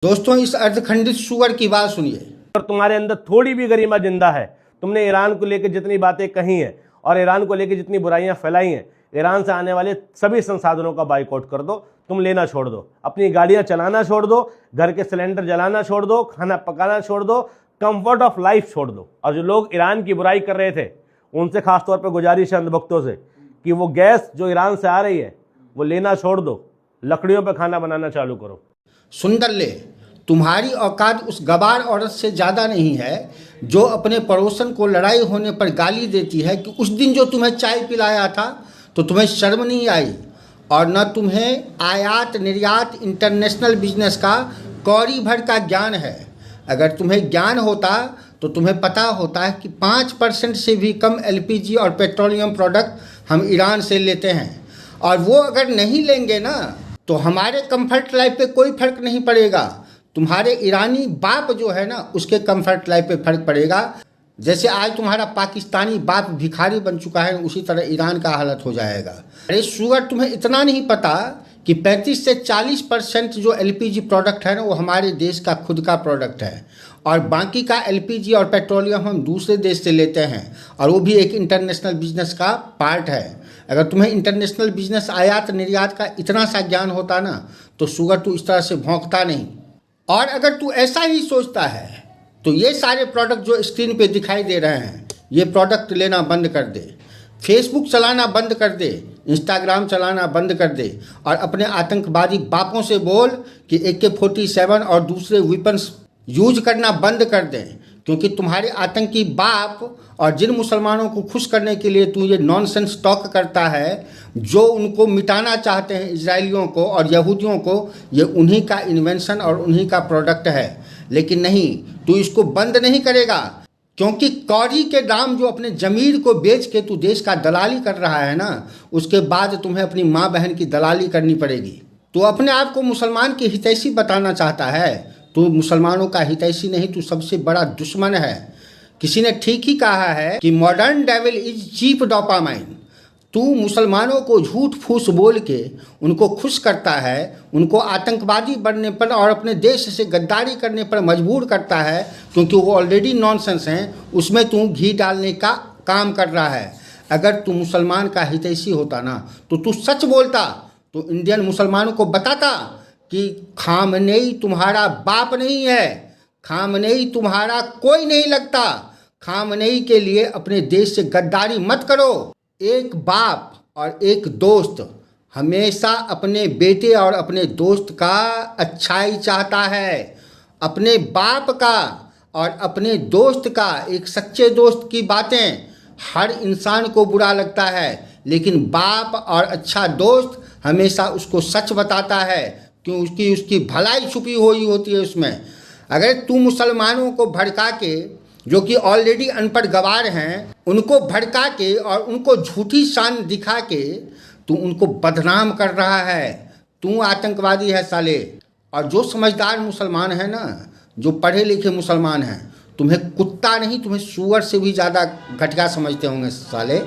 दोस्तों, इस अर्धखंडित सुअर की बात सुनिए। और तुम्हारे अंदर थोड़ी भी गरिमा जिंदा है, तुमने ईरान को लेकर जितनी बातें कही हैं और ईरान को लेकर जितनी बुराइयां फैलाई हैं, ईरान से आने वाले सभी संसाधनों का बाइकआउट कर दो। तुम लेना छोड़ दो, अपनी गाड़ियां चलाना छोड़ दो, घर के सिलेंडर जलाना छोड़ दो, खाना पकाना छोड़ दो, कंफर्ट ऑफ लाइफ छोड़ दो। और जो लोग ईरान की बुराई कर रहे थे, उनसे खासतौर पर गुजारिश है अंधभक्तों से कि वो गैस जो ईरान से आ रही है वो लेना छोड़ दो, लकड़ियों पर खाना बनाना चालू करो। सुंदर ले, तुम्हारी औकात उस गवार औरत से ज़्यादा नहीं है जो अपने पड़ोसन को लड़ाई होने पर गाली देती है कि उस दिन जो तुम्हें चाय पिलाया था तो तुम्हें शर्म नहीं आई, और न तुम्हें आयात निर्यात इंटरनेशनल बिजनेस का कौड़ी भर का ज्ञान है। अगर तुम्हें ज्ञान होता तो तुम्हें पता होता है कि 5% से भी कम एलपीजी और पेट्रोलियम प्रोडक्ट हम ईरान से लेते हैं, और वो अगर नहीं लेंगे ना तो हमारे कंफर्ट लाइफ पे कोई फर्क नहीं पड़ेगा। तुम्हारे ईरानी बाप जो है ना उसके कंफर्ट लाइफ पे फर्क पड़ेगा। जैसे आज तुम्हारा पाकिस्तानी बाप भिखारी बन चुका है, उसी तरह ईरान का हालत हो जाएगा। अरे शुगर, तुम्हें इतना नहीं पता कि 35 से 40% जो एलपीजी प्रोडक्ट है ना वो हमारे देश का खुद का प्रोडक्ट है, और बाकी का एलपीजी और पेट्रोलियम हम दूसरे देश से लेते हैं, और वो भी एक इंटरनेशनल बिजनेस का पार्ट है। अगर तुम्हें इंटरनेशनल बिजनेस आयात निर्यात का इतना सा ज्ञान होता ना तो शुगर तू इस तरह से भौंकता नहीं। और अगर तू ऐसा ही सोचता है तो ये सारे प्रोडक्ट जो स्क्रीन पे दिखाई दे रहे हैं ये प्रोडक्ट लेना बंद कर दे, फेसबुक चलाना बंद कर दे, इंस्टाग्राम चलाना बंद कर दे, और अपने आतंकवादी बापों से बोल कि AK-47 और दूसरे वेपन्स यूज करना बंद कर दें, क्योंकि तुम्हारे आतंकी बाप और जिन मुसलमानों को खुश करने के लिए तू ये नॉनसेंस टॉक करता है, जो उनको मिटाना चाहते हैं इजरायलियों को और यहूदियों को, ये उन्हीं का इन्वेंशन और उन्हीं का प्रोडक्ट है। लेकिन नहीं, तू इसको बंद नहीं करेगा, क्योंकि कौड़ी के दाम जो अपने ज़मीर को बेच के तू देश का दलाली कर रहा है ना, उसके बाद तुम्हें अपनी माँ बहन की दलाली करनी पड़ेगी। तू अपने आप को मुसलमान की हितैषी बताना चाहता है, तू मुसलमानों का हितैषी नहीं, तू सबसे बड़ा दुश्मन है। किसी ने ठीक ही कहा है कि modern devil is cheap dopamine. तू मुसलमानों को झूठ फूस बोल के उनको खुश करता है, उनको आतंकवादी बनने पर और अपने देश से गद्दारी करने पर मजबूर करता है, क्योंकि वो ऑलरेडी नॉनसेंस हैं, उसमें तू घी डालने का काम कर रहा है। अगर तू मुसलमान का हितैषी होता ना तो तू सच बोलता, तो इंडियन मुसलमानों को बताता कि खामनेई तुम्हारा बाप नहीं है, खामनेई तुम्हारा कोई नहीं लगता, खामनेई के लिए अपने देश से गद्दारी मत करो। एक बाप और एक दोस्त हमेशा अपने बेटे और अपने दोस्त का अच्छाई चाहता है। अपने बाप का और अपने दोस्त का, एक सच्चे दोस्त की बातें हर इंसान को बुरा लगता है, लेकिन बाप और अच्छा दोस्त हमेशा उसको सच बताता है, क्यों उसकी भलाई छुपी हुई होती है उसमें। अगर तू मुसलमानों को भड़का के, जो कि ऑलरेडी अनपढ़ गवार हैं, उनको भड़का के और उनको झूठी शान दिखा के तू उनको बदनाम कर रहा है। तू आतंकवादी है साले। और जो समझदार मुसलमान है ना, जो पढ़े लिखे मुसलमान हैं, तुम्हें कुत्ता नहीं, तुम्हें सूअर से भी ज़्यादा घटिया समझते होंगे साले।